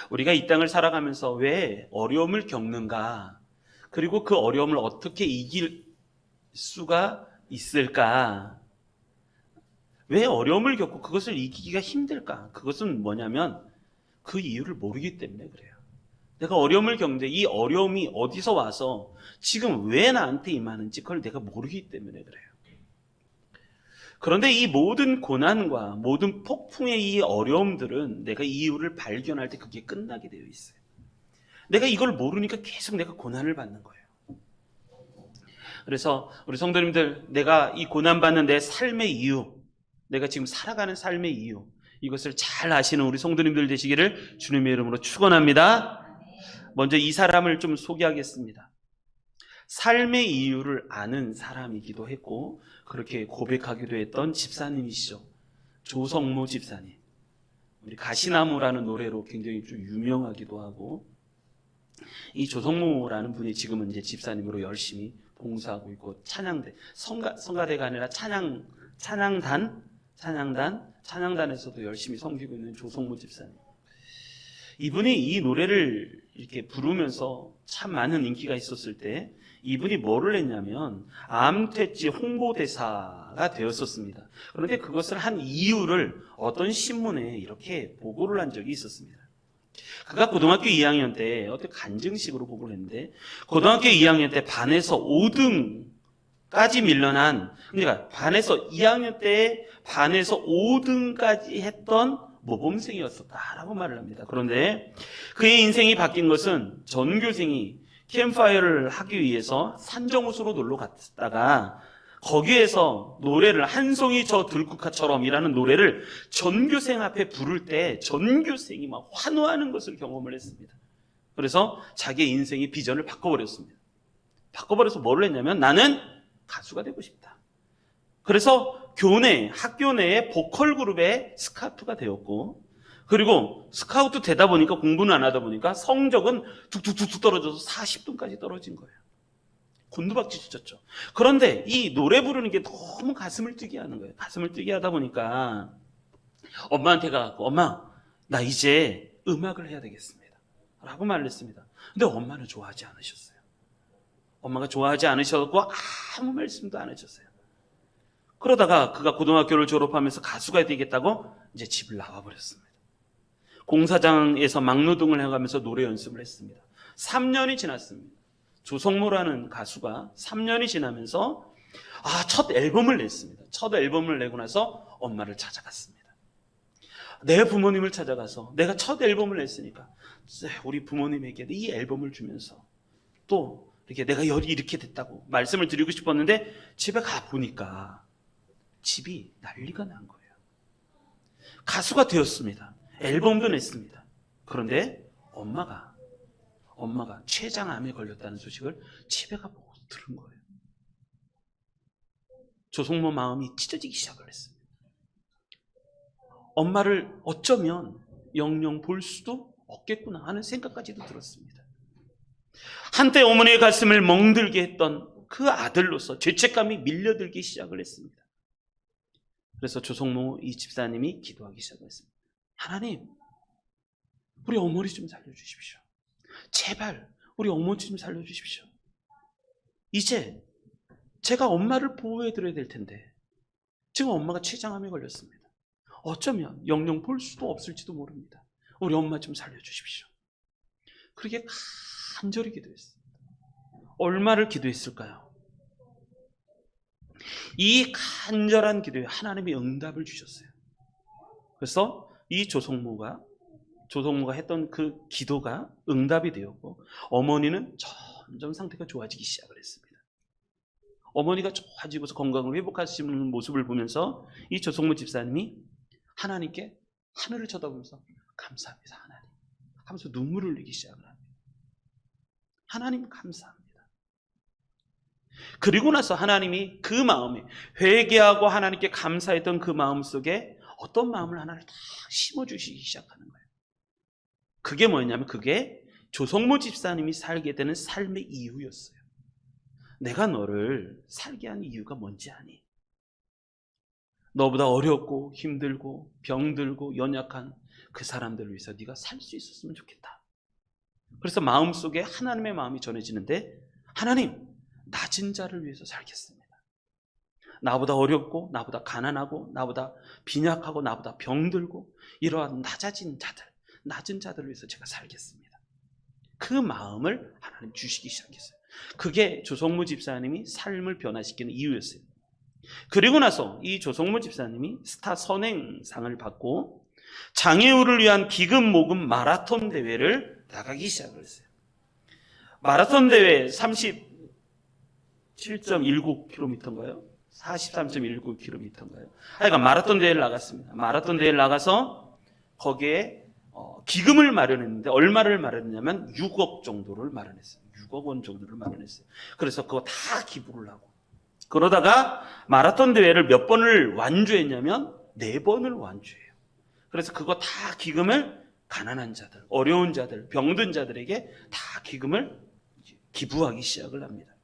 우리가 이 땅을 살아가면서 왜 어려움을 겪는가? 그리고 그 어려움을 어떻게 이길 수가 있을까? 왜 어려움을 겪고 그것을 이기기가 힘들까? 그것은 뭐냐면 그 이유를 모르기 때문에 그래요. 내가 어려움을 겪는데 이 어려움이 어디서 와서 지금 왜 나한테 임하는지 그걸 내가 모르기 때문에 그래요. 그런데 이 모든 고난과 모든 폭풍의 이 어려움들은 내가 이유를 발견할 때 그게 끝나게 되어 있어요. 내가 이걸 모르니까 계속 내가 고난을 받는 거예요. 그래서 우리 성도님들, 내가 이 고난받는 내 삶의 이유, 내가 지금 살아가는 삶의 이유, 이것을 잘 아시는 우리 성도님들 되시기를 주님의 이름으로 축원합니다. 먼저 이 사람을 좀 소개하겠습니다. 삶의 이유를 아는 사람이기도 했고 그렇게 고백하기도 했던 집사님이시죠. 조성모 집사님. 우리 가시나무라는 노래로 굉장히 좀 유명하기도 하고, 이 조성모라는 분이 지금은 이제 집사님으로 열심히 봉사하고 있고, 찬양대, 성가대가 아니라 찬양단에서도 열심히 섬기고 있는 조성모 집사님. 이분이 이 노래를 이렇게 부르면서 참 많은 인기가 있었을 때 이분이 뭐를 했냐면 암퇴치 홍보대사가 되었었습니다. 그런데 그것을 한 이유를 어떤 신문에 이렇게 보고를 한 적이 있었습니다. 그가 고등학교 2학년 때 어떤 간증식으로 보고를 했는데, 고등학교 2학년 때 반에서 5등까지 밀려난, 그러니까 반에서 2학년 때 반에서 5등까지 했던 모범생이었었다라고 말을 합니다. 그런데 그의 인생이 바뀐 것은 전교생이 캠프파이어를 하기 위해서 산정호수로 놀러 갔다가 거기에서 노래를 한송이 저 들국화처럼이라는 노래를 전교생 앞에 부를 때 전교생이 막 환호하는 것을 경험을 했습니다. 그래서 자기의 인생의 비전을 바꿔버렸습니다. 바꿔버려서 뭘 했냐면 나는 가수가 되고 싶다. 그래서 학교 내의 보컬 그룹의 스카우트가 되었고, 그리고 스카우트 되다 보니까 공부는 안 하다 보니까 성적은 툭툭툭툭 떨어져서 40등까지 떨어진 거예요. 곤두박질 쳤죠. 그런데 이 노래 부르는 게 너무 가슴을 뛰게 하는 거예요. 가슴을 뛰게 하다 보니까 엄마한테 가고, 엄마, 나 이제 음악을 해야 되겠습니다 라고 말을 했습니다. 근데 엄마는 좋아하지 않으셨어요. 엄마가 좋아하지 않으셨고 아무 말씀도 안 해줬어요. 그러다가 그가 고등학교를 졸업하면서 가수가 되겠다고 이제 집을 나와버렸습니다. 공사장에서 막노동을 해가면서 노래 연습을 했습니다. 3년이 지났습니다. 조성모라는 가수가 3년이 지나면서 첫 앨범을 냈습니다. 첫 앨범을 내고 나서 엄마를 찾아갔습니다. 내 부모님을 찾아가서 내가 첫 앨범을 냈으니까 우리 부모님에게 이 앨범을 주면서 또 이렇게 내가 이렇게 됐다고 말씀을 드리고 싶었는데, 집에 가보니까 집이 난리가 난 거예요. 가수가 되었습니다. 앨범도 냈습니다. 그런데 엄마가 췌장암에 걸렸다는 소식을 집에 가보고 들은 거예요. 조성모 마음이 찢어지기 시작을 했습니다. 엄마를 어쩌면 영영 볼 수도 없겠구나 하는 생각까지도 들었습니다. 한때 어머니의 가슴을 멍들게 했던 그 아들로서 죄책감이 밀려들기 시작을 했습니다. 그래서 조성모 이 집사님이 기도하기 시작했습니다. 하나님, 우리 어머니 좀 살려주십시오. 제발 우리 어머니 좀 살려주십시오. 이제 제가 엄마를 보호해드려야 될 텐데 지금 엄마가 췌장암에 걸렸습니다. 어쩌면 영영 볼 수도 없을지도 모릅니다. 우리 엄마 좀 살려주십시오. 그렇게 간절히 기도했습니다. 얼마를 기도했을까요? 이 간절한 기도에 하나님이 응답을 주셨어요. 그래서 이 조성모가 했던 그 기도가 응답이 되었고, 어머니는 점점 상태가 좋아지기 시작을 했습니다. 어머니가 좋아지고서 건강을 회복하시는 모습을 보면서 이 조성모 집사님이 하나님께 하늘을 쳐다보면서 감사합니다 하나님 하면서 눈물을 흘리기 시작을 합니다. 하나님 감사합니다. 그리고 나서 하나님이 그 마음에 회개하고 하나님께 감사했던 그 마음 속에 어떤 마음을 하나를 다 심어주시기 시작하는 거예요. 그게 뭐였냐면 그게 조성모 집사님이 살게 되는 삶의 이유였어요. 내가 너를 살게 한 이유가 뭔지 아니? 너보다 어렵고 힘들고 병들고 연약한 그 사람들을 위해서 네가 살 수 있었으면 좋겠다. 그래서 마음속에 하나님의 마음이 전해지는데, 하나님, 낮은 자를 위해서 살겠습니다. 나보다 어렵고 나보다 가난하고 나보다 빈약하고 나보다 병들고 이러한 낮아진 자들, 낮은 자들을 위해서 제가 살겠습니다. 그 마음을 하나님 주시기 시작했어요. 그게 조성모 집사님이 삶을 변화시키는 이유였어요. 그리고 나서 이 조성모 집사님이 스타 선행상을 받고 장애우를 위한 기금 모금 마라톤 대회를 나가기 시작을 했어요. 마라톤 대회 37.19km인가요? 43.19km인가요? 하여간 마라톤 대회를 나갔습니다. 마라톤 대회를 나가서 거기에 기금을 마련했는데, 얼마를 마련했냐면 6억 정도를 마련했어요. 6억 원 정도를 마련했어요. 그래서 그거 다 기부를 하고, 그러다가 마라톤 대회를 몇 번을 완주했냐면 4번을 완주해요. 그래서 그거 다 기금을 가난한 자들, 어려운 자들, 병든 자들에게 다 기금을 기부하기 시작을 합니다.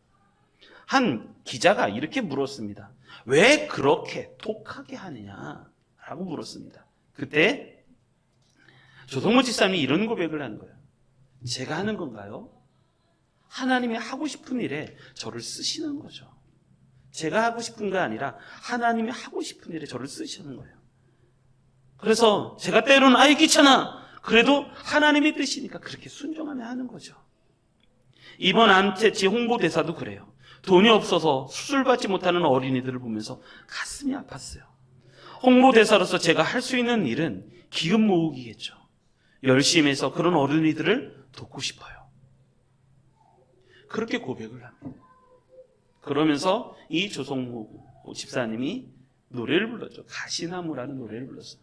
한 기자가 이렇게 물었습니다. 왜 그렇게 독하게 하느냐라고 물었습니다. 그때 조성모 집사님이 이런 고백을 하는 거예요. 제가 하는 건가요? 하나님이 하고 싶은 일에 저를 쓰시는 거죠. 제가 하고 싶은 게 아니라 하나님이 하고 싶은 일에 저를 쓰시는 거예요. 그래서 제가 때로는 아이 귀찮아, 그래도 하나님의 뜻이니까 그렇게 순종하며 하는 거죠. 이번 암태치 홍보대사도 그래요. 돈이 없어서 수술받지 못하는 어린이들을 보면서 가슴이 아팠어요. 홍보대사로서 제가 할 수 있는 일은 기금 모으기겠죠. 열심히 해서 그런 어린이들을 돕고 싶어요. 그렇게 고백을 합니다. 그러면서 이 조성모 집사님이 노래를 불렀죠. 가시나무라는 노래를 불렀어요.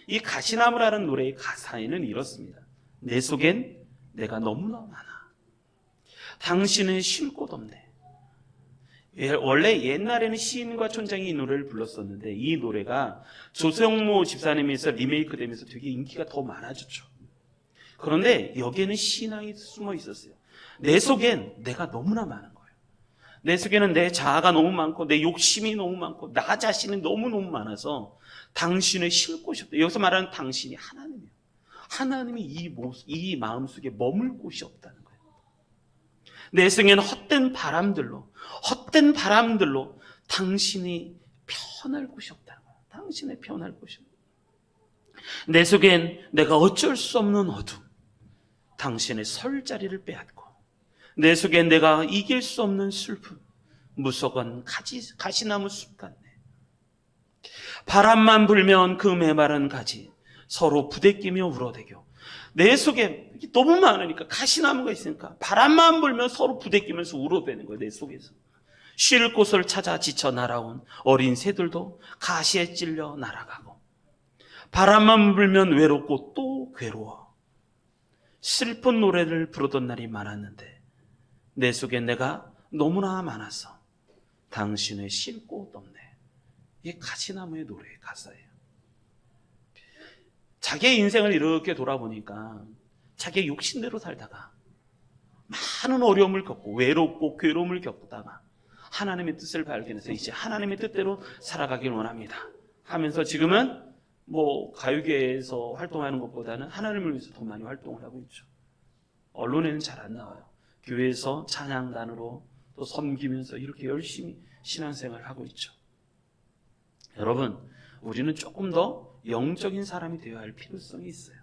이 가시나무라는 노래의 가사에는 이렇습니다. 내 속엔 내가 너무나 많아. 당신은 쉴 곳 없네. 원래 옛날에는 시인과 촌장이 이 노래를 불렀었는데, 이 노래가 조성모 집사님에서 리메이크 되면서 되게 인기가 더 많아졌죠. 그런데 여기에는 신앙이 숨어 있었어요. 내 속엔 내가 너무나 많은 거예요. 내 속에는 내 자아가 너무 많고 내 욕심이 너무 많고 나 자신이 너무너무 많아서 당신의 쉴 곳이 없다. 여기서 말하는 당신이 하나님이에요. 하나님이 이 마음속에 머물 곳이 없다는 거예요. 내 속에는 헛된 바람들로 당신이 편할 곳이 없다는 거예요. 당신의 편할 곳이 없다. 내 속엔 내가 어쩔 수 없는 어둠, 당신의 설 자리를 빼앗고, 내 속엔 내가 이길 수 없는 슬픔, 무석한 가시나무 숲 같네. 바람만 불면 그 메마른 가지 서로 부대끼며 울어대고, 내 속에 너무 많으니까, 가시나무가 있으니까 바람만 불면 서로 부대끼면서 울어대는 거예요. 내 속에서 쉴 곳을 찾아 지쳐 날아온 어린 새들도 가시에 찔려 날아가고, 바람만 불면 외롭고 또 괴로워 슬픈 노래를 부르던 날이 많았는데, 내 속에 내가 너무나 많아서 당신의 쉴 곳 없네. 이게 가시나무의 노래의 가사예요. 자기의 인생을 이렇게 돌아보니까 자기의 욕심대로 살다가 많은 어려움을 겪고 외롭고 괴로움을 겪다가 하나님의 뜻을 발견해서 이제 하나님의 뜻대로 살아가길 원합니다 하면서 지금은 가요계에서 활동하는 것보다는 하나님을 위해서 더 많이 활동을 하고 있죠. 언론에는 잘 안 나와요. 교회에서 찬양단으로 또 섬기면서 이렇게 열심히 신앙생활을 하고 있죠. 여러분, 우리는 조금 더 영적인 사람이 되어야 할 필요성이 있어요.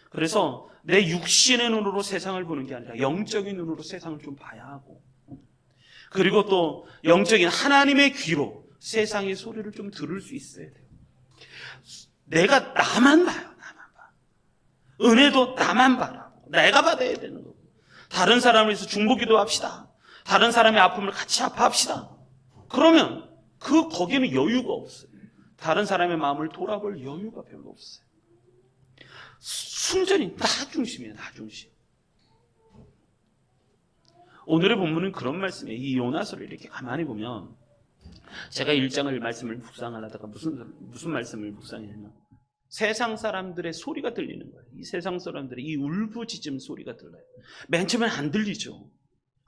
그래서 내 육신의 눈으로 세상을 보는 게 아니라 영적인 눈으로 세상을 좀 봐야 하고, 그리고 또 영적인 하나님의 귀로 세상의 소리를 좀 들을 수 있어야 돼요. 내가 나만 봐요. 나만 봐. 은혜도 나만 봐라. 내가 받아야 되는 거고, 다른 사람을 위해서 중보기도 합시다. 다른 사람의 아픔을 같이 아파합시다. 그러면 거기는 여유가 없어요. 다른 사람의 마음을 돌아볼 여유가 별로 없어요. 순전히 나 중심이에요. 나 중심. 오늘의 본문은 그런 말씀이에요. 이 요나서를 이렇게 가만히 보면, 제가 1장을 말씀을 묵상하다가 무슨 말씀을 묵상했냐면, 세상 사람들의 소리가 들리는 거예요. 이 세상 사람들의 이 울부짖음 소리가 들려요. 맨 처음엔 안 들리죠.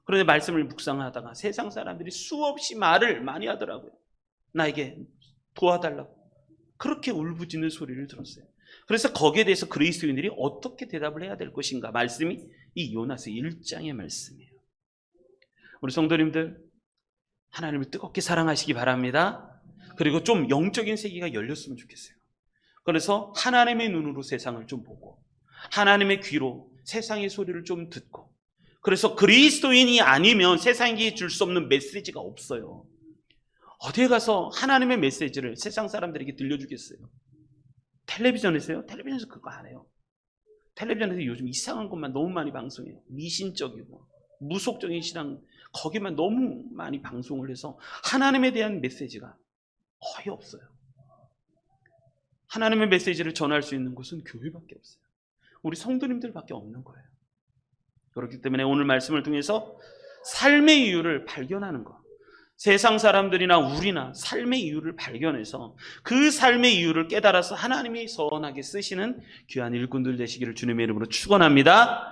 그런데 말씀을 묵상하다가 세상 사람들이 수없이 말을 많이 하더라고요. 나에게 도와달라고 그렇게 울부짖는 소리를 들었어요. 그래서 거기에 대해서 그리스도인들이 어떻게 대답을 해야 될 것인가, 말씀이 이 요나서 1장의 말씀이에요. 우리 성도님들, 하나님을 뜨겁게 사랑하시기 바랍니다. 그리고 좀 영적인 세계가 열렸으면 좋겠어요. 그래서 하나님의 눈으로 세상을 좀 보고, 하나님의 귀로 세상의 소리를 좀 듣고, 그래서 그리스도인이 아니면 세상에 줄 수 없는 메시지가 없어요. 어디에 가서 하나님의 메시지를 세상 사람들에게 들려주겠어요? 텔레비전에서요? 텔레비전에서 그거 안 해요. 텔레비전에서 요즘 이상한 것만 너무 많이 방송해요. 미신적이고 무속적인 신앙, 거기만 너무 많이 방송을 해서 하나님에 대한 메시지가 거의 없어요. 하나님의 메시지를 전할 수 있는 곳은 교회밖에 없어요. 우리 성도님들밖에 없는 거예요. 그렇기 때문에 오늘 말씀을 통해서 삶의 이유를 발견하는 것, 세상 사람들이나 우리나 삶의 이유를 발견해서 그 삶의 이유를 깨달아서 하나님이 선하게 쓰시는 귀한 일꾼들 되시기를 주님의 이름으로 축원합니다.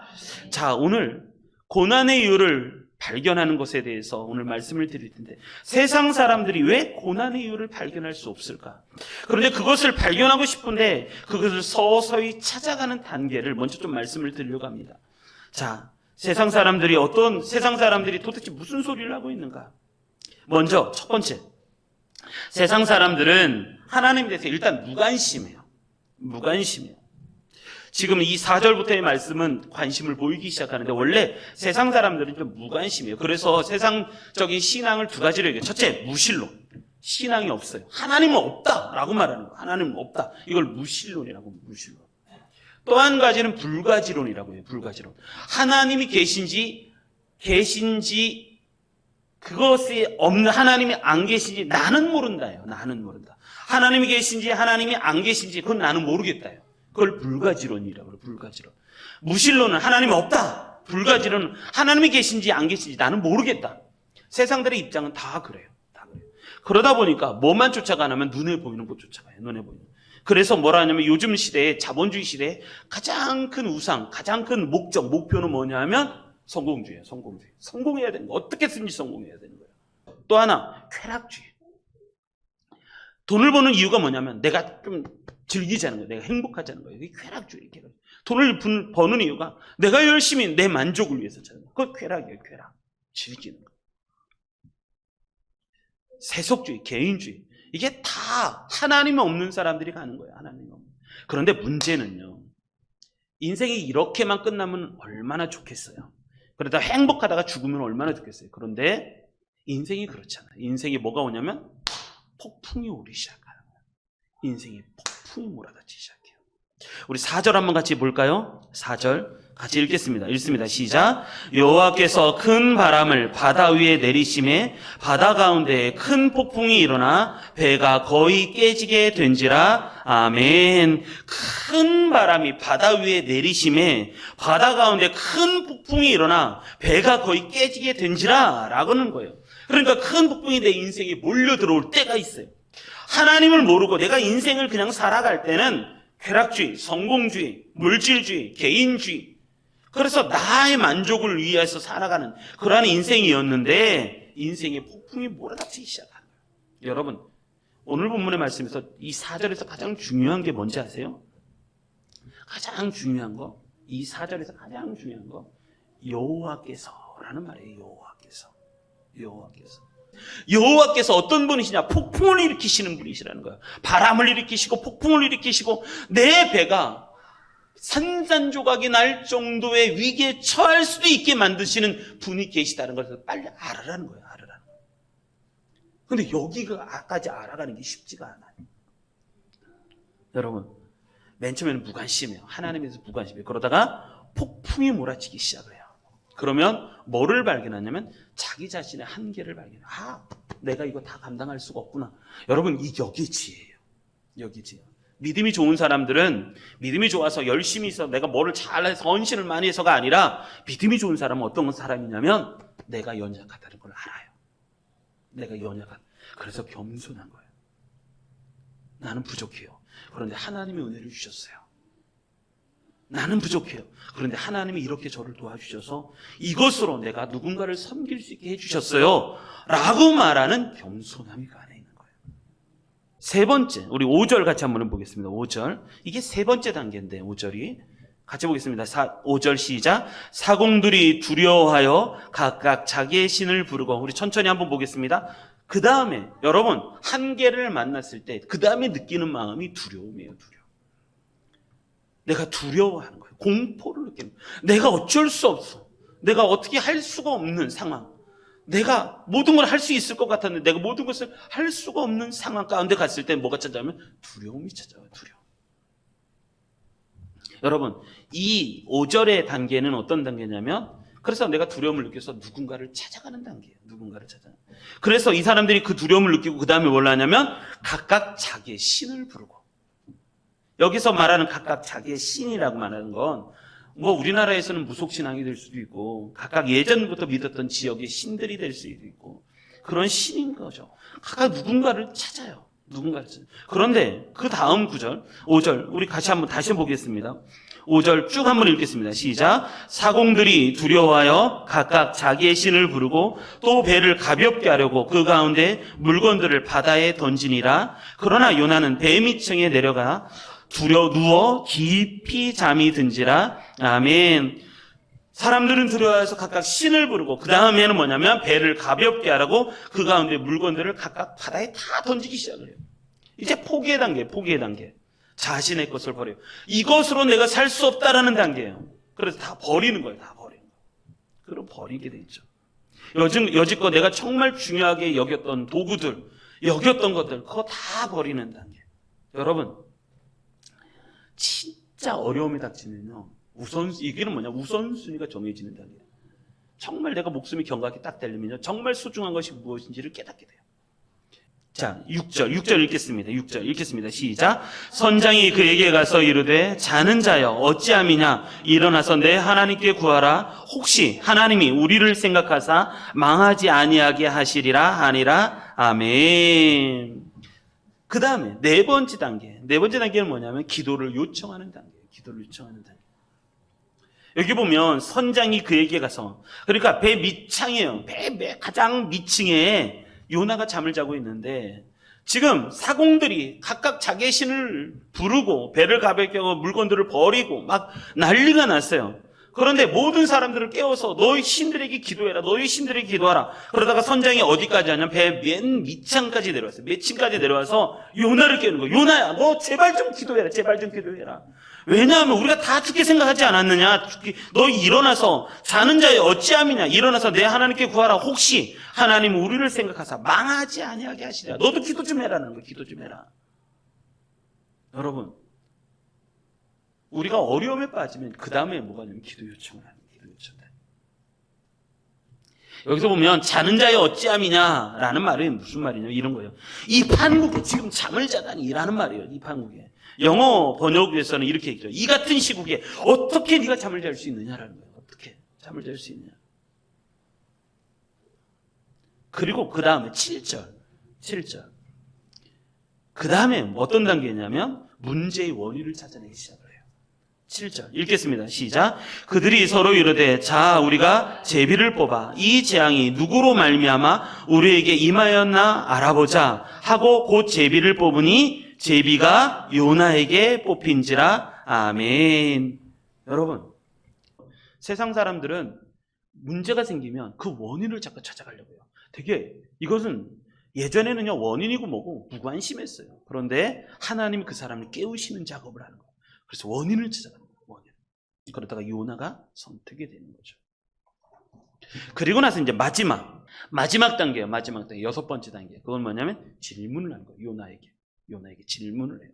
자, 오늘 고난의 이유를 발견하는 것에 대해서 오늘 말씀을 드릴 텐데, 세상 사람들이 왜 고난의 이유를 발견할 수 없을까? 그런데 그것을 발견하고 싶은데 그것을 서서히 찾아가는 단계를 먼저 좀 말씀을 드리려고 합니다. 자, 세상 사람들이 도대체 무슨 소리를 하고 있는가? 먼저 첫 번째, 세상 사람들은 하나님에 대해서 일단 무관심해요. 지금 이 4절부터의 말씀은 관심을 보이기 시작하는데, 원래 세상 사람들은 좀 무관심해요. 그래서 세상적인 신앙을 두 가지로 얘기해요. 첫째, 무신론. 신앙이 없어요. 하나님은 없다라고 말하는 거예요. 하나님은 없다. 이걸 무신론이라고, 무신론. 또 한 가지는 불가지론이라고 해요. 불가지론. 하나님이 계신지 그것이 없는, 하나님이 안 계신지 나는 모른다요. 나는 모른다. 하나님이 계신지 하나님이 안 계신지 그건 나는 모르겠다요. 그걸 불가지론이라고 해요. 불가지론. 무신론은 하나님이 없다. 불가지론은 하나님이 계신지 안 계신지 나는 모르겠다. 세상들의 입장은 다 그래요. 다 그래요. 그러다 보니까 뭐만 쫓아가냐면 눈에 보이는 것 쫓아가요. 눈에 보이는. 그래서 뭐라 하냐면 요즘 시대에, 자본주의 시대에 가장 큰 우상, 가장 큰 목적, 목표는 뭐냐면 성공주의예요. 성공주의. 성공해야 되는 거. 어떻게든지 성공해야 되는 거예요. 또 하나, 쾌락주의. 돈을 버는 이유가 뭐냐면 내가 좀 즐기자는 거예요. 내가 행복하자는 거예요. 이게 쾌락주의. 돈을 버는 이유가 내가 열심히 내 만족을 위해서 찾는 거예요. 그거 쾌락이에요. 쾌락. 즐기는 거. 세속주의, 개인주의. 이게 다 하나님이 없는 사람들이 가는 거예요. 하나님이 없는. 그런데 문제는요, 인생이 이렇게만 끝나면 얼마나 좋겠어요. 그러다 행복하다가 죽으면 얼마나 좋겠어요. 그런데 인생이 그렇잖아요. 인생이 뭐가 오냐면 폭풍이 오기 시작하는 거예요. 인생이 폭풍이 몰아닥치기 시작해요. 우리 4절 한번 같이 볼까요? 4절 같이 읽겠습니다. 읽습니다. 시작. 여호와께서 큰 바람을 바다 위에 내리심에 바다 가운데 큰 폭풍이 일어나 배가 거의 깨지게 된지라. 아멘. 큰 바람이 바다 위에 내리심에 바다 가운데 큰 폭풍이 일어나 배가 거의 깨지게 된지라 라고 하는 거예요. 그러니까 큰 폭풍이 내 인생에 몰려 들어올 때가 있어요. 하나님을 모르고 내가 인생을 그냥 살아갈 때는 쾌락주의, 성공주의, 물질주의, 개인주의, 그래서 나의 만족을 위해서 살아가는 그러한 인생이었는데 인생의 폭풍이 몰아닥치기 시작하는 거예요. 여러분, 오늘 본문의 말씀에서 이 4절에서 가장 중요한 게 뭔지 아세요? 가장 중요한 거, 이 4절에서 가장 중요한 거, 여호와께서라는 말이에요. 여호와께서 어떤 분이시냐? 폭풍을 일으키시는 분이시라는 거예요. 바람을 일으키시고 폭풍을 일으키시고 내 배가 산산조각이 날 정도의 위기에 처할 수도 있게 만드시는 분이 계시다는 것을 빨리 알아라는 거예요. 알아라는 거예요. 근데 여기까지 알아가는 게 쉽지가 않아요. 여러분, 맨 처음에는 무관심해요. 하나님에서 무관심해요. 그러다가 폭풍이 몰아치기 시작을 해요. 그러면 뭐를 발견하냐면 자기 자신의 한계를 발견해요. 아, 내가 이거 다 감당할 수가 없구나. 여러분, 여기 지혜예요. 여기 지혜. 믿음이 좋은 사람들은 믿음이 좋아서 열심히 해서 내가 뭐를 잘해서 헌신을 많이 해서가 아니라, 믿음이 좋은 사람은 어떤 사람이냐면 내가 연약하다는 걸 알아요. 내가 연약한. 그래서 겸손한 거예요. 나는 부족해요. 그런데 하나님이 은혜를 주셨어요. 나는 부족해요. 그런데 하나님이 이렇게 저를 도와주셔서 이것으로 내가 누군가를 섬길 수 있게 해주셨어요 라고 말하는 겸손함이 그 안에 있는 거예요. 세 번째, 우리 5절 같이 한번 보겠습니다. 5절. 이게 세 번째 단계인데, 5절이. 같이 보겠습니다. 5절 시작. 사공들이 두려워하여 각각 자기의 신을 부르고, 우리 천천히 한번 보겠습니다. 그 다음에, 여러분, 한계를 만났을 때, 그 다음에 느끼는 마음이 두려움이에요, 두려움. 내가 두려워하는 거예요. 공포를 느끼는 거예요. 내가 어쩔 수 없어. 내가 어떻게 할 수가 없는 상황. 내가 모든 걸 할 수 있을 것 같았는데 내가 모든 것을 할 수가 없는 상황 가운데 갔을 때 뭐가 찾아오면 두려움이 찾아와요. 두려움. 여러분, 이 5절의 단계는 어떤 단계냐면, 그래서 내가 두려움을 느껴서 누군가를 찾아가는 단계예요. 누군가를 찾아. 그래서 이 사람들이 그 두려움을 느끼고 그 다음에 뭘 하냐면 각각 자기의 신을 부르고. 여기서 말하는 각각 자기의 신이라고 말하는 건 뭐 우리나라에서는 무속신앙이 될 수도 있고 각각 예전부터 믿었던 지역의 신들이 될 수도 있고 그런 신인 거죠. 각각 누군가를 찾아요. 누군가를 찾아요. 그런데 그 다음 구절 5절 우리 같이 한번 다시 보겠습니다. 5절 쭉 한번 읽겠습니다. 시작. 사공들이 두려워하여 각각 자기의 신을 부르고 또 배를 가볍게 하려고 그 가운데 물건들을 바다에 던지니라. 그러나 요나는 배 밑층에 내려가 누워 깊이 잠이 든지라. 아멘. 사람들은 두려워해서 각각 신을 부르고 그 다음에는 뭐냐면 배를 가볍게 하라고 그 가운데 물건들을 각각 바다에 다 던지기 시작을 해요. 이제 포기의 단계, 포기의 단계. 자신의 것을 버려요. 이것으로 내가 살 수 없다라는 단계예요. 그래서 다 버리는 거예요. 다 버리는 거예요. 그럼 버리게 돼 있죠. 여지껏 내가 정말 중요하게 여겼던 도구들, 여겼던 것들 그거 다 버리는 단계. 여러분, 진짜 어려움이 닥치면요. 이게는 뭐냐? 우선순위가 정해지는 단계예요. 정말 내가 목숨이 경각이 딱 되려면요. 정말 소중한 것이 무엇인지를 깨닫게 돼요. 자, 6절 읽겠습니다. 6절 읽겠습니다. 시작. 선장이 그에게 가서 이르되 자는 자여 어찌함이냐 일어나서 내 하나님께 구하라. 혹시 하나님이 우리를 생각하사 망하지 아니하게 하시리라 하니라. 아멘. 그 다음에 네 번째 단계는 뭐냐면 기도를 요청하는 단계예요. 기도를 요청하는 단계. 여기 보면 선장이 그에게 가서, 그러니까 배 밑창이에요. 배 가장 밑층에 요나가 잠을 자고 있는데 지금 사공들이 각각 자기의 신을 부르고 배를 가볍게 하고 물건들을 버리고 막 난리가 났어요. 그런데 모든 사람들을 깨워서 너희 신들에게 기도해라. 너희 신들에게 기도하라. 그러다가 선장이 어디까지 하냐면 배 맨 밑창까지 내려왔어요. 밑층까지 내려와서 요나를 깨우는 거예요. 요나야, 너 제발 좀 기도해라. 제발 좀 기도해라. 왜냐하면 우리가 다 죽게 생각하지 않았느냐. 너 일어나서 자는 자의 어찌함이냐. 일어나서 내 하나님께 구하라. 혹시 하나님 우리를 생각하사 망하지 아니하게 하시리라. 너도 기도 좀 해라는 거예요. 기도 좀 해라. 여러분, 우리가 어려움에 빠지면 그 다음에 뭐가 되냐면 기도 요청을 하는 거예요. 기도 요청. 여기서 보면 자는 자의 어찌함이냐라는 말이 무슨 말이냐면 이런 거예요. 이 판국에 지금 잠을 자다니라는 말이에요. 이 판국에. 영어 번역에서는 이렇게 얘기해요. 이 같은 시국에 어떻게 네가 잠을 잘 수 있느냐라는 거예요. 어떻게 잠을 잘 수 있냐. 그리고 그 다음에 7절. 그 다음에 어떤 단계냐면 문제의 원인을 찾아내기 시작을 해요. 7절 읽겠습니다. 시작. 그들이 서로 이르되 자 우리가 제비를 뽑아 이 재앙이 누구로 말미암아 우리에게 임하였나 알아보자 하고 곧 제비를 뽑으니 제비가 요나에게 뽑힌지라. 아멘. 여러분, 세상 사람들은 문제가 생기면 그 원인을 자꾸 찾아가려고 해요. 되게 이것은 예전에는요 원인이고 뭐고 무관심했어요. 그런데 하나님 그 사람을 깨우시는 작업을 하는 거예요. 그래서 원인을 찾아가는 거예요. 원인. 그러다가 요나가 선택이 되는 거죠. 그리고 나서 이제 마지막 단계예요. 마지막 단계, 6번째 단계. 그건 뭐냐면 질문을 하는 거예요. 요나에게 질문을 해요.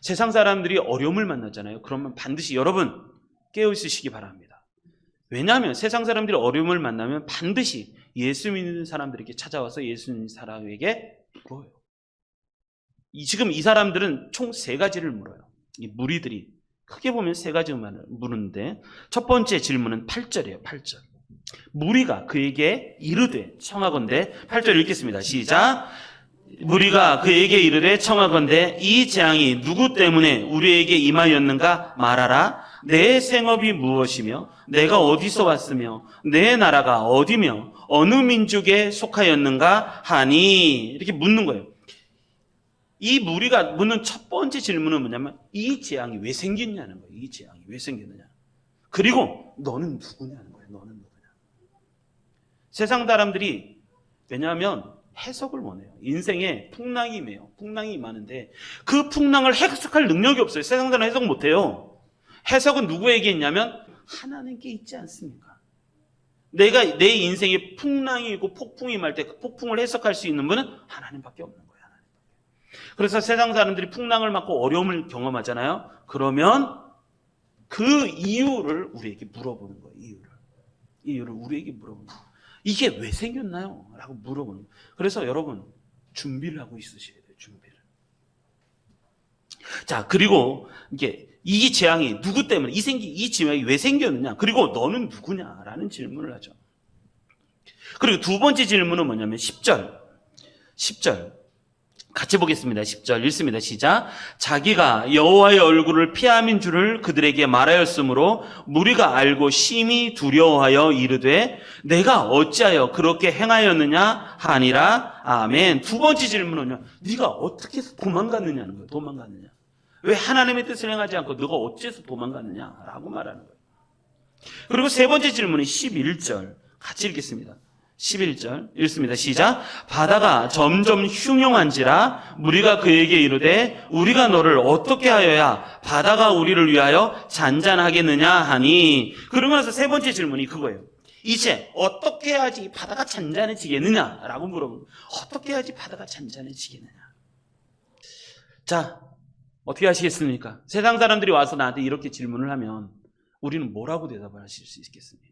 세상 사람들이 어려움을 만나잖아요. 그러면 반드시 여러분 깨어있으시기 바랍니다. 왜냐하면 세상 사람들이 어려움을 만나면 반드시 예수 믿는 사람들에게 찾아와서 예수 믿는 사람에게 물어요. 지금 이 사람들은 총 3가지를 물어요. 이 무리들이 크게 보면 3가지만 물는데 첫 번째 질문은 8절이에요. 8절. 무리가 그에게 이르되 청하건대 8절 읽겠습니다. 시작. 무리가 그에게 이르되 청하건대 이 재앙이 누구 때문에 우리에게 임하였는가 말하라. 내 생업이 무엇이며 내가 어디서 왔으며 내 나라가 어디며 어느 민족에 속하였는가 하니 이렇게 묻는 거예요. 이 무리가 묻는 첫 번째 질문은 뭐냐면 이 재앙이 왜 생겼냐는 거예요. 이 재앙이 왜 생겼느냐. 그리고 너는 누구냐는 거예요. 너는 누구냐. 세상 사람들이 왜냐하면 해석을 원해요. 인생에 풍랑이 임해요. 풍랑이 임하는데 그 풍랑을 해석할 능력이 없어요. 세상 사람은 해석 못해요. 해석은 누구에게 있냐면 하나님께 있지 않습니까? 내가 내 인생에 풍랑이 있고 폭풍이 임할 때 그 폭풍을 해석할 수 있는 분은 하나님밖에 없는 거예요. 하나님밖에. 그래서 세상 사람들이 풍랑을 맞고 어려움을 경험하잖아요. 그러면 그 이유를 우리에게 물어보는 거예요. 이유를 우리에게 물어보는 거예요. 이게 왜 생겼나요? 라고 물어보는 거예요. 그래서 여러분 준비를 하고 있으셔야 돼요. 준비를. 자, 그리고 이 재앙이 누구 때문에 이 재앙이 왜 생겼느냐? 그리고 너는 누구냐라는 질문을 하죠. 그리고 두 번째 질문은 뭐냐면 10절 같이 보겠습니다. 10절 읽습니다. 시작. 자기가 여호와의 얼굴을 피함인 줄을 그들에게 말하였으므로 무리가 알고 심히 두려워하여 이르되 내가 어찌하여 그렇게 행하였느냐 하니라. 아멘. 두 번째 질문은요. 네가 어떻게 해서 도망갔느냐는 거예요. 도망갔느냐. 왜 하나님의 뜻을 행하지 않고 너가 어째서 도망갔느냐라고 말하는 거예요. 그리고 세 번째 질문은 11절 같이 읽겠습니다. 11절 읽습니다. 시작. 바다가 점점 흉흉한지라 무리가 그에게 이르되 우리가 너를 어떻게 하여야 바다가 우리를 위하여 잔잔하겠느냐 하니. 그러고 나서 세 번째 질문이 그거예요. 이제 어떻게 해야지 바다가 잔잔해지겠느냐라고 물어보는 거예요. 어떻게 해야지 바다가 잔잔해지겠느냐. 자, 어떻게 하시겠습니까? 세상 사람들이 와서 나한테 이렇게 질문을 하면 우리는 뭐라고 대답을 하실 수 있겠습니까?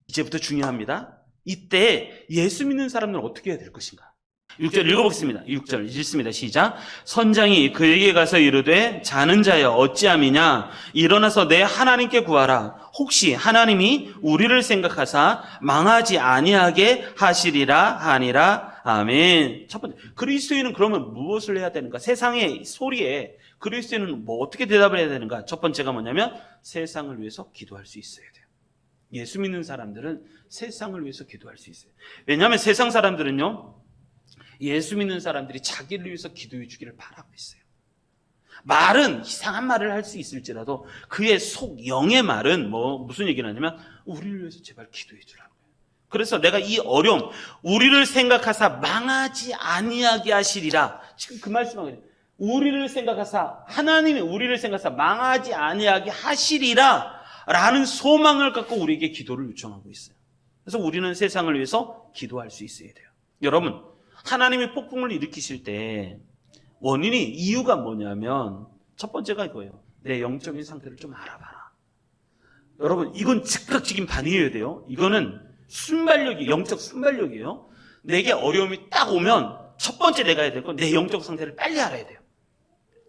이제부터 중요합니다. 이때 예수 믿는 사람들은 어떻게 해야 될 것인가? 6절 읽어보겠습니다. 6절 읽습니다. 시작. 선장이 그에게 가서 이르되 자는 자여 어찌함이냐? 일어나서 내 하나님께 구하라. 혹시 하나님이 우리를 생각하사 망하지 아니하게 하시리라 하니라. 아멘. 첫 번째, 그리스도인은 그러면 무엇을 해야 되는가? 세상의 소리에 그리스도인은 어떻게 대답을 해야 되는가? 첫 번째가 뭐냐면 세상을 위해서 기도할 수 있어야 돼요. 예수 믿는 사람들은 세상을 위해서 기도할 수 있어요. 왜냐하면 세상 사람들은요, 예수 믿는 사람들이 자기를 위해서 기도해 주기를 바라고 있어요. 말은 이상한 말을 할 수 있을지라도 그의 속 영의 말은 무슨 얘기를 하냐면 우리를 위해서 제발 기도해 주라고요. 그래서 내가 이 어려움, 우리를 생각하사 망하지 아니하게 하시리라. 지금 그 말씀하거든요. 우리를 생각하사, 하나님이 우리를 생각하사 망하지 아니하게 하시리라 라는 소망을 갖고 우리에게 기도를 요청하고 있어요. 그래서 우리는 세상을 위해서 기도할 수 있어야 돼요. 여러분, 하나님이 폭풍을 일으키실 때 원인이, 이유가 뭐냐면 첫 번째가 이거예요. 내 영적인 상태를 좀 알아봐라. 여러분, 이건 즉각적인 반응이어야 돼요. 이거는 영적 순발력이에요. 내게 어려움이 딱 오면 첫 번째 내가 해야 될 건 내 영적 상태를 빨리 알아야 돼요.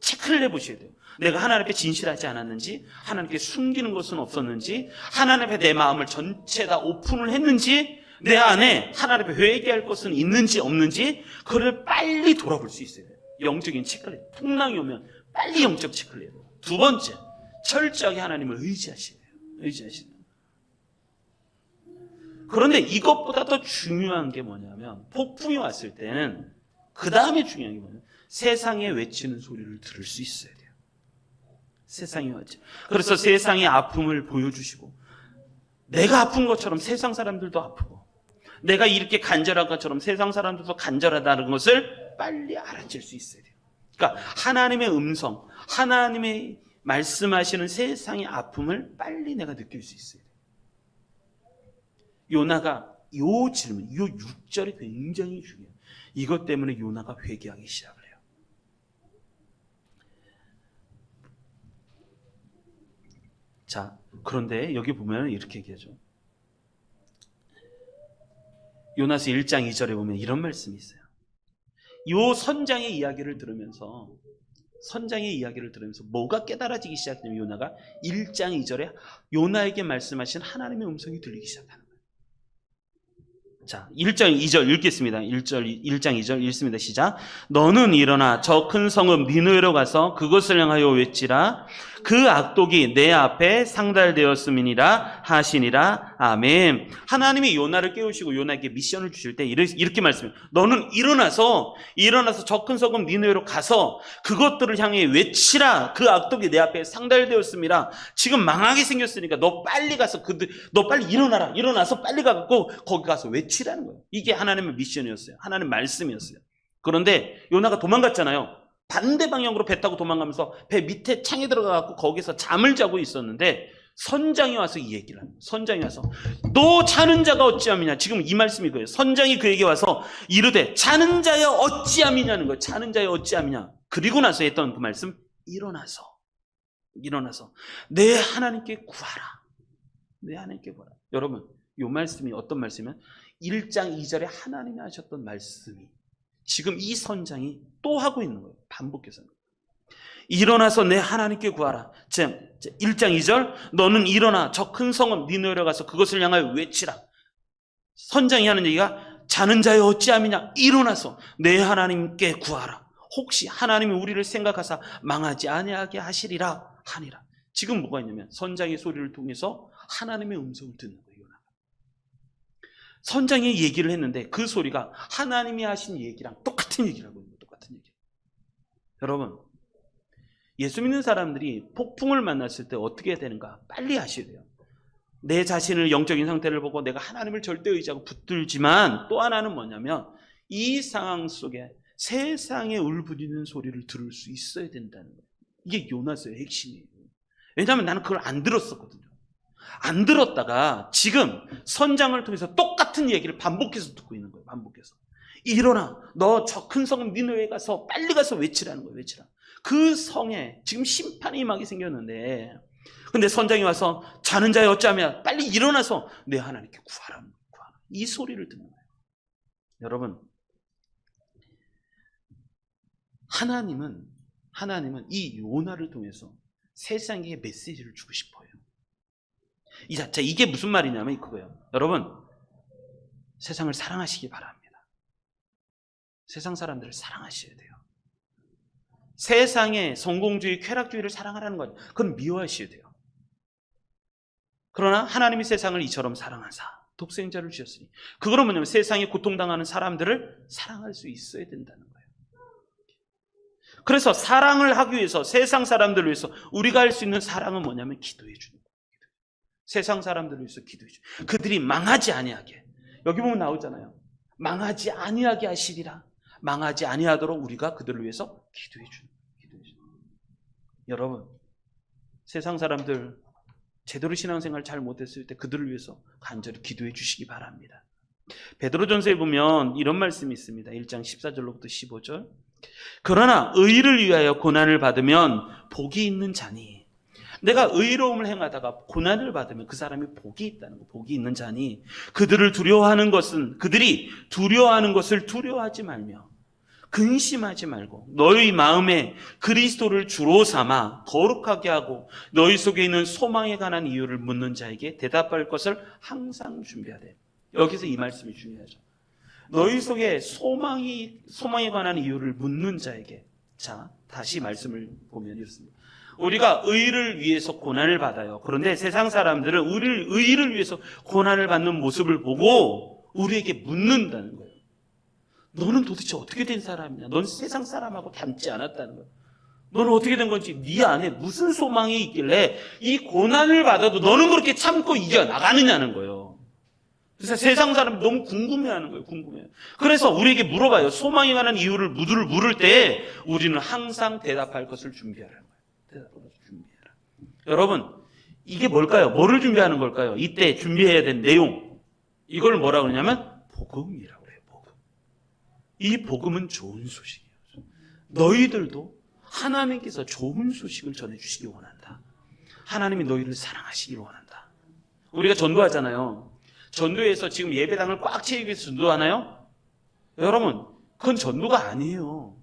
체크를 해보셔야 돼요. 내가 하나님 앞에 진실하지 않았는지, 하나님께 숨기는 것은 없었는지, 하나님 앞에 내 마음을 전체 다 오픈을 했는지, 내 안에 하나님 앞에 회개할 것은 있는지 없는지, 그걸 빨리 돌아볼 수 있어야 돼요. 영적인 체크를 해요. 풍랑이 오면 빨리 영적 체크를 해요. 두 번째, 철저하게 하나님을 의지하셔야 돼요. 의지하셔야 돼요. 그런데 이것보다 더 중요한 게 뭐냐면, 폭풍이 왔을 때는 그 다음에 중요한 게 뭐냐면 세상에 외치는 소리를 들을 수 있어야 돼요. 세상이 왔죠. 그래서 세상의 아픔을 보여주시고, 내가 아픈 것처럼 세상 사람들도 아프고, 내가 이렇게 간절한 것처럼 세상 사람들도 간절하다는 것을 빨리 알아챌 수 있어야 돼요. 그러니까 하나님의 음성, 하나님의 말씀하시는 세상의 아픔을 빨리 내가 느낄 수 있어야 돼요. 요나가 요 질문, 요 6절이 굉장히 중요해요. 이것 때문에 요나가 회개하기 시작을 해요. 자, 그런데 여기 보면 이렇게 얘기하죠. 요나서 1장 2절에 보면 이런 말씀이 있어요. 요 선장의 이야기를 들으면서 뭐가 깨달아지기 시작하냐면 요나가 1장 2절에 요나에게 말씀하신 하나님의 음성이 들리기 시작하는 거예요. 자, 1장 2절 읽겠습니다. 1장 2절 읽습니다. 시작. 너는 일어나 저 큰 성읍 니느웨로 가서 그것을 향하여 외치라. 그 악독이 내 앞에 상달되었음이니라 하시니라. 아멘. 하나님이 요나를 깨우시고 요나에게 미션을 주실 때 이렇게 말씀해요. 너는 일어나서 저 큰 성읍 니느웨로 가서 그것들을 향해 외치라. 그 악독이 내 앞에 상달되었음이라. 지금 망하게 생겼으니까 너 빨리 가서 너 빨리 일어나라. 일어나서 빨리 가고 거기 가서 외치라는 거예요. 이게 하나님의 미션이었어요. 하나님의 말씀이었어요. 그런데 요나가 도망갔잖아요. 반대 방향으로 배 타고 도망가면서 배 밑에 창에 들어가서 거기서 잠을 자고 있었는데 선장이 와서 이 얘기를 합니다. 선장이 와서 너 자는 자가 어찌함이냐. 지금 이 말씀이 그예요. 선장이 그에게 와서 이르되 자는 자여 어찌함이냐는 거예요. 자는 자여 어찌함이냐. 그리고 나서 했던 그 말씀, 일어나서 내 하나님께 구하라. 내 하나님께 구하라. 여러분, 이 말씀이 어떤 말씀이면 1장 2절에 하나님이 하셨던 말씀이 지금 이 선장이 또 하고 있는 거예요. 반복해서. 일어나서 내 하나님께 구하라. 1장 2절, 너는 일어나 저 큰 성읍 니느웨로 가서 그것을 향하여 외치라. 선장이 하는 얘기가 자는 자여 어찌함이냐. 일어나서 내 하나님께 구하라. 혹시 하나님이 우리를 생각하사 망하지 아니하게 하시리라 하니라. 지금 뭐가 있냐면 선장의 소리를 통해서 하나님의 음성을 듣는 거예요. 선장이 얘기를 했는데 그 소리가 하나님이 하신 얘기랑 똑같은 얘기를 하고 있는 거예요. 똑같은 얘기. 여러분, 예수 믿는 사람들이 폭풍을 만났을 때 어떻게 해야 되는가? 빨리 하셔야 돼요. 내 자신을 영적인 상태를 보고 내가 하나님을 절대 의지하고 붙들지만 또 하나는 뭐냐면 이 상황 속에 세상에 울부짖는 소리를 들을 수 있어야 된다는 거예요. 이게 요나서의 핵심이에요. 왜냐하면 나는 그걸 안 들었었거든요. 안 들었다가 지금 선장을 통해서 똑같은 얘기를 반복해서 듣고 있는 거예요. 반복해서. 일어나. 너 저 큰 성읍 니느웨에 가서 빨리 가서 외치라는 거예요. 외치라. 그 성에 지금 심판이 임하게 생겼는데 근데 선장이 와서 자는 자여 어찌하며 빨리 일어나서 내 하나님께 구하라. 이 소리를 듣는 거예요. 여러분, 하나님은 이 요나를 통해서 세상에 메시지를 주고 싶어요. 이게 무슨 말이냐면 그거예요. 여러분, 세상을 사랑하시기 바랍니다. 세상 사람들을 사랑하셔야 돼요. 세상의 성공주의, 쾌락주의를 사랑하라는 건 그건 미워하셔야 돼요. 그러나 하나님이 세상을 이처럼 사랑하사 독생자를 주셨으니 그거는 뭐냐면 세상에 고통당하는 사람들을 사랑할 수 있어야 된다는 거예요. 그래서 사랑을 하기 위해서 세상 사람들을 위해서 우리가 할 수 있는 사랑은 뭐냐면 기도해 주는 거예요. 세상 사람들을 위해서 기도해 주는. 그들이 망하지 아니하게. 여기 보면 나오잖아요. 망하지 아니하게 하시리라. 망하지 아니하도록 우리가 그들을 위해서 기도해 주는 거예요. 여러분, 세상 사람들 제대로 신앙생활 잘 못했을 때 그들을 위해서 간절히 기도해 주시기 바랍니다. 베드로전서에 보면 이런 말씀이 있습니다. 1장 14절로부터 15절. 그러나 의를 위하여 고난을 받으면 복이 있는 자니. 내가 의로움을 행하다가 고난을 받으면 그 사람이 복이 있다는 거, 복이 있는 자니 그들이 두려워하는 것을 두려워하지 말며 근심하지 말고 너희 마음에 그리스도를 주로 삼아 거룩하게 하고 너희 속에 있는 소망에 관한 이유를 묻는 자에게 대답할 것을 항상 준비하되. 여기서 이 말씀이 중요하죠. 너희 속에 소망에 관한 이유를 묻는 자에게. 자, 다시 말씀을 보면 이렇습니다. 우리가 의를 위해서 고난을 받아요. 그런데 세상 사람들은 우리를 의를 위해서 고난을 받는 모습을 보고 우리에게 묻는다는 거예요. 너는 도대체 어떻게 된 사람이냐? 넌 세상 사람하고 닮지 않았다는 거예요. 너는 어떻게 된 건지, 네 안에 무슨 소망이 있길래 이 고난을 받아도 너는 그렇게 참고 이겨나가느냐는 거예요. 그래서 세상 사람이 너무 궁금해하는 거예요. 궁금해요. 그래서 우리에게 물어봐요. 소망에 관한 이유를 물을 때 우리는 항상 대답할 것을 준비하라는 거예요. 대답할 것을 준비해라. 여러분, 이게 뭘까요? 뭐를 준비하는 걸까요? 이때 준비해야 될 내용. 이걸 뭐라고 그러냐면 복음이라고 해요. 복음. 이 복음은 좋은 소식이에요. 너희들도 하나님께서 좋은 소식을 전해주시기 원한다. 하나님이 너희를 사랑하시기 원한다. 우리가 전도하잖아요. 전도에서 지금 예배당을 꽉 채우기 위해서 전도하나요? 여러분, 그건 전도가 아니에요.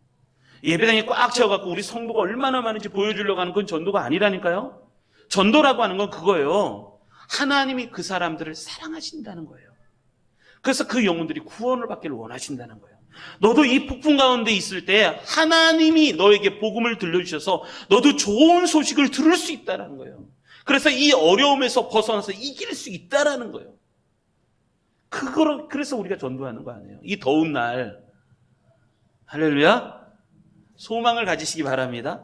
예배당이 꽉 채워갖고 우리 성도가 얼마나 많은지 보여주려고 하는 건 전도가 아니라니까요. 전도라고 하는 건 그거예요. 하나님이 그 사람들을 사랑하신다는 거예요. 그래서 그 영혼들이 구원을 받기를 원하신다는 거예요. 너도 이 폭풍 가운데 있을 때 하나님이 너에게 복음을 들려주셔서 너도 좋은 소식을 들을 수 있다는 거예요. 그래서 이 어려움에서 벗어나서 이길 수 있다는 거예요. 그래서 우리가 전도하는 거 아니에요. 이 더운 날, 할렐루야, 소망을 가지시기 바랍니다.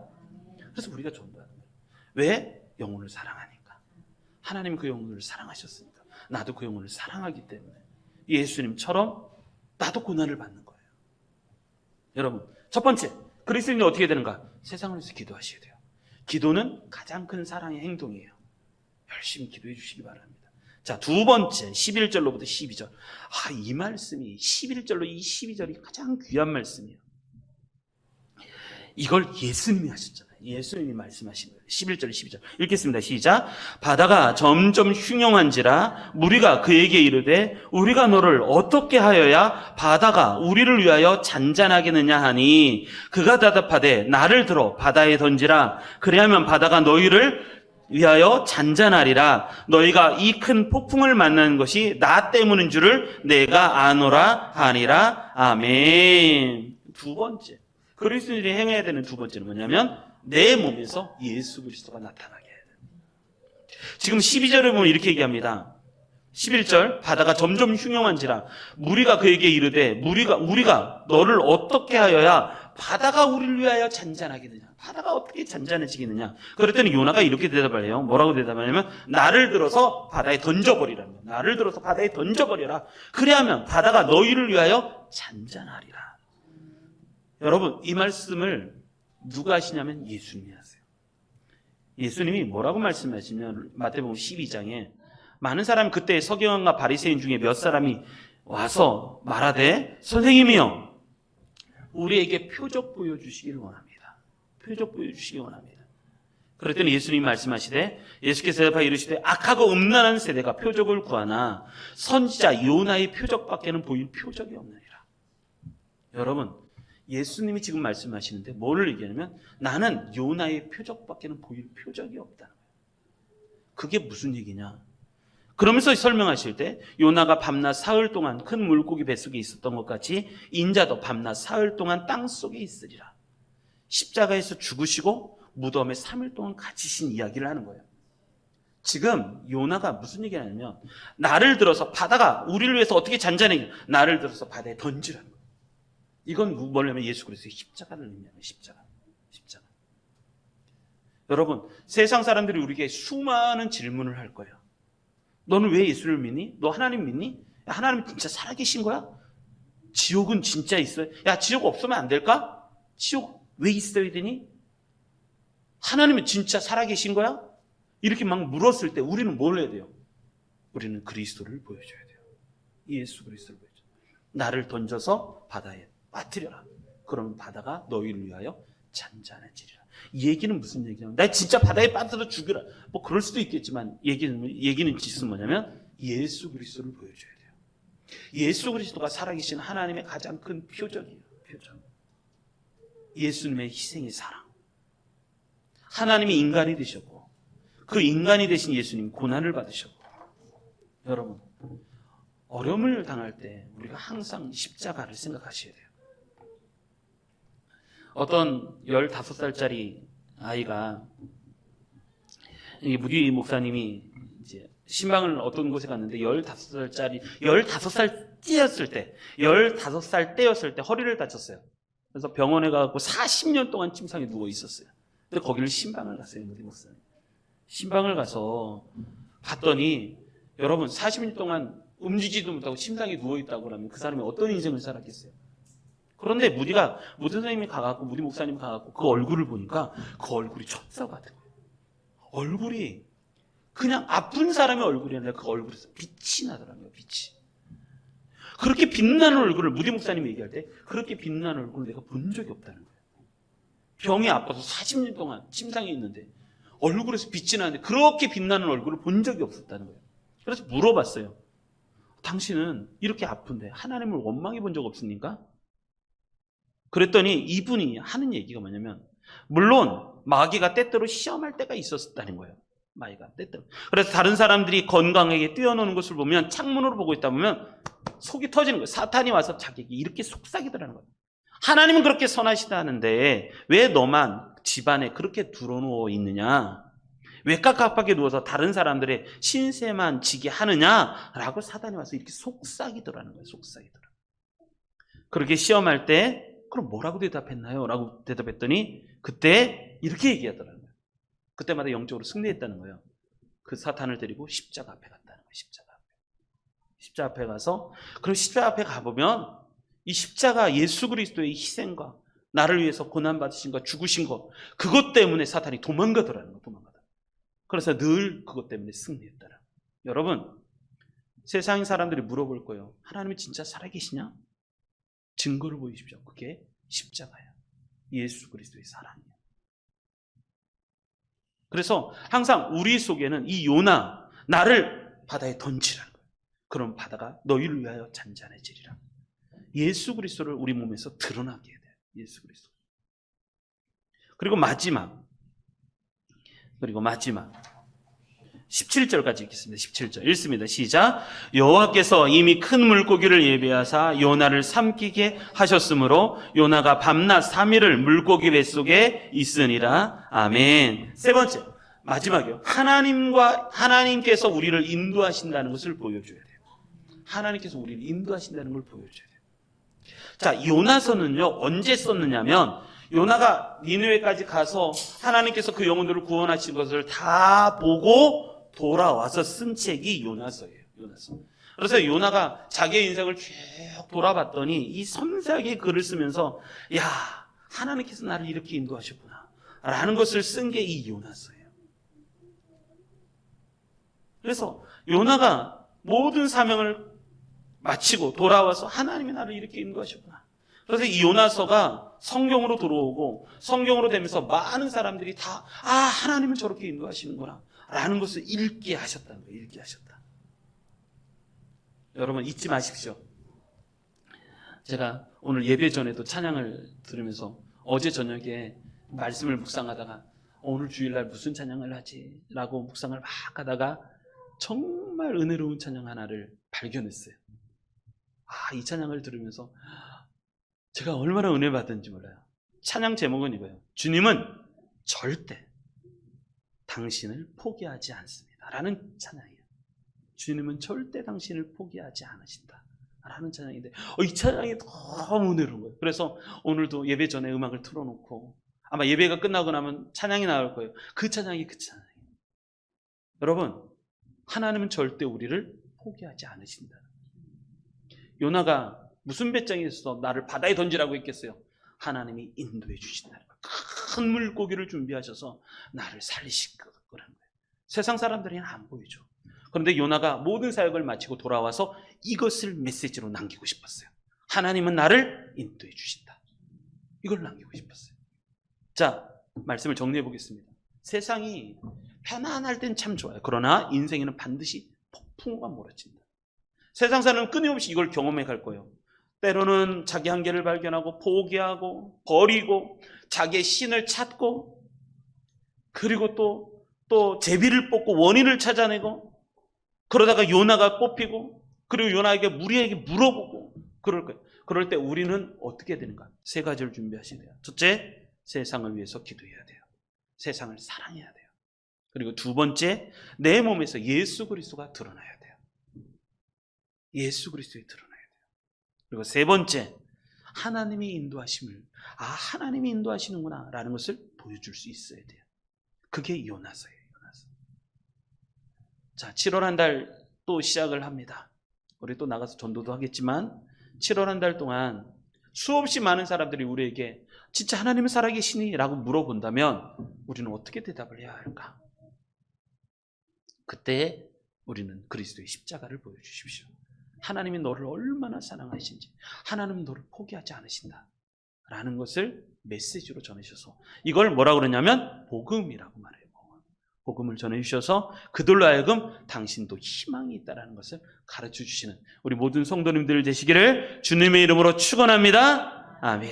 그래서 우리가 전도하는 거예요. 왜? 영혼을 사랑하니까. 하나님 그 영혼을 사랑하셨으니까. 나도 그 영혼을 사랑하기 때문에 예수님처럼 나도 고난을 받는 거예요. 여러분, 첫 번째, 그리스도인이 어떻게 되는가? 세상을 위해서 기도하셔야 돼요. 기도는 가장 큰 사랑의 행동이에요. 열심히 기도해 주시기 바랍니다. 자, 두 번째, 11절로부터 12절. 이 말씀이 11절로 이 12절이 가장 귀한 말씀이에요. 이걸 예수님이 하셨잖아요. 예수님이 말씀하신 거예요. 11절, 12절. 읽겠습니다. 시작. 바다가 점점 흉용한지라 무리가 그에게 이르되 우리가 너를 어떻게 하여야 바다가 우리를 위하여 잔잔하겠느냐 하니 그가 대답하되 나를 들어 바다에 던지라. 그리하면 바다가 너희를 위하여 잔잔하리라. 너희가 이 큰 폭풍을 만나는 것이 나 때문인 줄을 내가 아노라 하니라. 아멘. 두 번째, 그리스도인이 행해야 되는 두 번째는 뭐냐면 내 몸에서 예수 그리스도가 나타나게 해야 돼요. 지금 12절에 보면 이렇게 얘기합니다. 11절, 바다가 점점 흉용한지라 무리가 그에게 이르되 우리가 너를 어떻게 하여야 바다가 우리를 위하여 잔잔하겠느냐. 바다가 어떻게 잔잔해지겠느냐. 그랬더니 요나가 이렇게 대답을 해요. 뭐라고 대답하냐면 나를 들어서 바다에 던져버리라는 거예요. 나를 들어서 바다에 던져버려라. 그래야면 바다가 너희를 위하여 잔잔하리라. 여러분, 이 말씀을 누가 하시냐면 예수님이 하세요. 예수님이 뭐라고 말씀하시냐면 마태복음 12장에 많은 사람, 그때 서기관과 바리새인 중에 몇 사람이 와서 말하되 선생님이여 우리에게 표적 보여주시기를 원합니다. 표적 보여주시기 원합니다. 그랬더니 예수님이 말씀하시되 예수께서 대답하여 이르시되 악하고 음란한 세대가 표적을 구하나 선지자 요나의 표적밖에는 보일 표적이 없느니라. 여러분, 예수님이 지금 말씀하시는데 뭐를 얘기하냐면 나는 요나의 표적밖에는 보일 표적이 없다는 거예요. 그게 무슨 얘기냐? 그러면서 설명하실 때 요나가 밤낮 사흘 동안 큰 물고기 뱃속에 있었던 것 같이 인자도 밤낮 사흘 동안 땅속에 있으리라. 십자가에서 죽으시고 무덤에 3일 동안 갇히신 이야기를 하는 거예요. 지금 요나가 무슨 얘기를 하냐면 나를 들어서 바다가 우리를 위해서 어떻게 잔잔해, 나를 들어서 바다에 던지라는 거예요. 이건 뭐냐면 예수 그리스도의 십자가를 의미하는 십자가. 여러분, 세상 사람들이 우리에게 수많은 질문을 할 거예요. 너는 왜 예수를 믿니? 너 하나님 믿니? 야, 하나님 진짜 살아계신 거야? 지옥은 진짜 있어요? 야, 지옥 없으면 안 될까? 지옥 왜 있어야 되니? 하나님은 진짜 살아계신 거야? 이렇게 막 물었을 때 우리는 뭘 해야 돼요? 우리는 그리스도를 보여줘야 돼요. 예수 그리스도를 보여줘야 돼요. 나를 던져서 바다에 빠뜨려라. 그러면 바다가 너희를 위하여 잔잔해지리라. 이 얘기는 무슨 얘기냐면 나 진짜 바다에 빠뜨려 죽여라. 뭐 그럴 수도 있겠지만 얘기는 짓은 뭐냐면 예수 그리스도를 보여줘야 돼요. 예수 그리스도가 살아계신 하나님의 가장 큰 표적이에요. 표적. 예수님의 희생의 사랑. 하나님이 인간이 되셨고 그 인간이 되신 예수님 고난을 받으셨고, 여러분 어려움을 당할 때 우리가 항상 십자가를 생각하셔야 돼요. 어떤 15살짜리 아이가, 무디 목사님이 이제 신방을 어떤 곳에 갔는데 15살 때였을 때 허리를 다쳤어요. 그래서 병원에 가고 40년 동안 침상에 누워 있었어요. 근데 거기를 신방을 갔어요, 무디 목사님. 신방을 가서 봤더니 여러분 40년 동안 움직이지도 못하고 침상에 누워 있다고 하면 그 사람이 어떤 인생을 살았겠어요? 그런데 무디 선생님이 가갖고, 무디 목사님이 가갖고 그 얼굴을 보니까 그 얼굴이 천사 같은 거예요. 얼굴이 그냥 아픈 사람의 얼굴이 아니라 그 얼굴에서 빛이 나더라고요, 빛이. 그렇게 빛나는 얼굴을, 무디 목사님이 얘기할 때 그렇게 빛나는 얼굴을 내가 본 적이 없다는 거예요. 병이 아파서 40년 동안 침상에 있는데 얼굴에서 빛이 나는데 그렇게 빛나는 얼굴을 본 적이 없었다는 거예요. 그래서 물어봤어요. 당신은 이렇게 아픈데 하나님을 원망해 본 적 없습니까? 그랬더니 이분이 하는 얘기가 뭐냐면, 물론 마귀가 때때로 시험할 때가 있었다는 거예요. 마이가 뗐다. 그래서 다른 사람들이 건강하게 뛰어노는 것을 보면, 창문으로 보고 있다 보면 속이 터지는 거예요. 사탄이 와서 자기에게 이렇게 속삭이더라는 거예요. 하나님은 그렇게 선하시다는데 왜 너만 집안에 그렇게 들어누워 있느냐? 왜 깝깝하게 누워서 다른 사람들의 신세만 지게 하느냐라고 사단이 와서 이렇게 속삭이더라는 거예요. 속삭이더라. 그렇게 시험할 때 그럼 뭐라고 대답했나요? 라고 대답했더니 그때 이렇게 얘기하더라는 거예요. 그때마다 영적으로 승리했다는 거예요. 그 사탄을 데리고 십자가 앞에 갔다는 거예요. 십자가 앞에 가서, 그럼 십자가 앞에 가보면 이 십자가 예수 그리스도의 희생과 나를 위해서 고난받으신 것, 죽으신 것, 그것 때문에 사탄이 도망가더라는 거예요. 그래서 늘 그것 때문에 승리했더라. 여러분, 세상 사람들이 물어볼 거예요. 하나님이 진짜 살아계시냐? 증거를 보여주십시오. 그게 십자가예요. 예수 그리스도의 사랑이에요. 그래서 항상 우리 속에는 이 요나, 나를 바다에 던지라는 거예요. 그럼 바다가 너희를 위하여 잔잔해지리라. 예수 그리스도를 우리 몸에서 드러나게 해야 돼요. 예수 그리스도. 그리고 마지막 17절까지 읽겠습니다. 17절 읽습니다. 시작. 여호와께서 이미 큰 물고기를 예비하사 요나를 삼키게 하셨으므로 요나가 밤낮 3일을 물고기 뱃속에 있으니라. 아멘. 세 번째, 마지막이요. 하나님께서 우리를 인도하신다는 것을 보여줘야 돼요. 하나님께서 우리를 인도하신다는 걸 보여줘야 돼요. 자, 요나서는요, 언제 썼느냐면, 요나가 니느웨까지 가서 하나님께서 그 영혼들을 구원하신 것을 다 보고 돌아와서 쓴 책이 요나서예요. 요나서. 그래서 요나가 자기의 인생을 쭉 돌아봤더니 이 섬세하게 글을 쓰면서, 야, 하나님께서 나를 이렇게 인도하셨구나 라는 것을 쓴 게 이 요나서예요. 그래서 요나가 모든 사명을 마치고 돌아와서 하나님이 나를 이렇게 인도하셨구나. 그래서 이 요나서가 성경으로 들어오고 성경으로 되면서 많은 사람들이 다 하나님은 저렇게 인도하시는구나 라는 것을 읽게 하셨다는 거예요. 읽게 하셨다. 여러분 잊지 마십시오. 제가 오늘 예배 전에도 찬양을 들으면서 어제 저녁에 말씀을 묵상하다가 오늘 주일날 무슨 찬양을 하지? 라고 묵상을 막 하다가 정말 은혜로운 찬양 하나를 발견했어요. 이 찬양을 들으면서 제가 얼마나 은혜 받은지 몰라요. 찬양 제목은 이거예요. 주님은 절대 당신을 포기하지 않습니다 라는 찬양이에요. 주님은 절대 당신을 포기하지 않으신다 라는 찬양인데 이 찬양이 너무 은혜로운 거예요. 그래서 오늘도 예배 전에 음악을 틀어놓고 아마 예배가 끝나고 나면 찬양이 나올 거예요. 그 찬양이 그 찬양이에요. 여러분, 하나님은 절대 우리를 포기하지 않으신다. 요나가 무슨 배짱이 있어서 나를 바다에 던지라고 했겠어요? 하나님이 인도해 주신다는 거예요. 큰 물고기를 준비하셔서 나를 살리실 거라는 거예요. 세상 사람들에게는 안 보이죠. 그런데 요나가 모든 사역을 마치고 돌아와서 이것을 메시지로 남기고 싶었어요. 하나님은 나를 인도해 주신다. 이걸 남기고 싶었어요. 자, 말씀을 정리해 보겠습니다. 세상이 편안할 땐 참 좋아요. 그러나 인생에는 반드시 폭풍우가 몰아친다. 세상 사람은 끊임없이 이걸 경험해 갈 거예요. 때로는 자기 한계를 발견하고 포기하고 버리고 자기의 신을 찾고 그리고 또 제비를 뽑고 원인을 찾아내고 그러다가 요나가 뽑히고 그리고 요나에게 무리에게 물어보고 그럴 거예요. 그럴 때 우리는 어떻게 되는가? 세 가지를 준비하셔야 돼요. 첫째, 세상을 위해서 기도해야 돼요. 세상을 사랑해야 돼요. 그리고 두 번째, 내 몸에서 예수 그리스도가 드러나야 돼요. 예수 그리스도에 드러나야 돼요. 그리고 세 번째, 하나님이 인도하심을 하나님이 인도하시는구나 라는 것을 보여줄 수 있어야 돼요. 그게 요나서예요. 요나서. 자, 7월 한 달 또 시작을 합니다. 우리 또 나가서 전도도 하겠지만 7월 한 달 동안 수없이 많은 사람들이 우리에게 진짜 하나님은 살아계시니? 라고 물어본다면 우리는 어떻게 대답을 해야 할까? 그때 우리는 그리스도의 십자가를 보여주십시오. 하나님이 너를 얼마나 사랑하신지, 하나님은 너를 포기하지 않으신다 라는 것을 메시지로 전해주셔서 이걸 뭐라고 그러냐면 복음이라고 말해요. 복음을 전해주셔서 그들로 하여금 당신도 희망이 있다는 것을 가르쳐 주시는 우리 모든 성도님들 되시기를 주님의 이름으로 축원합니다. 아멘.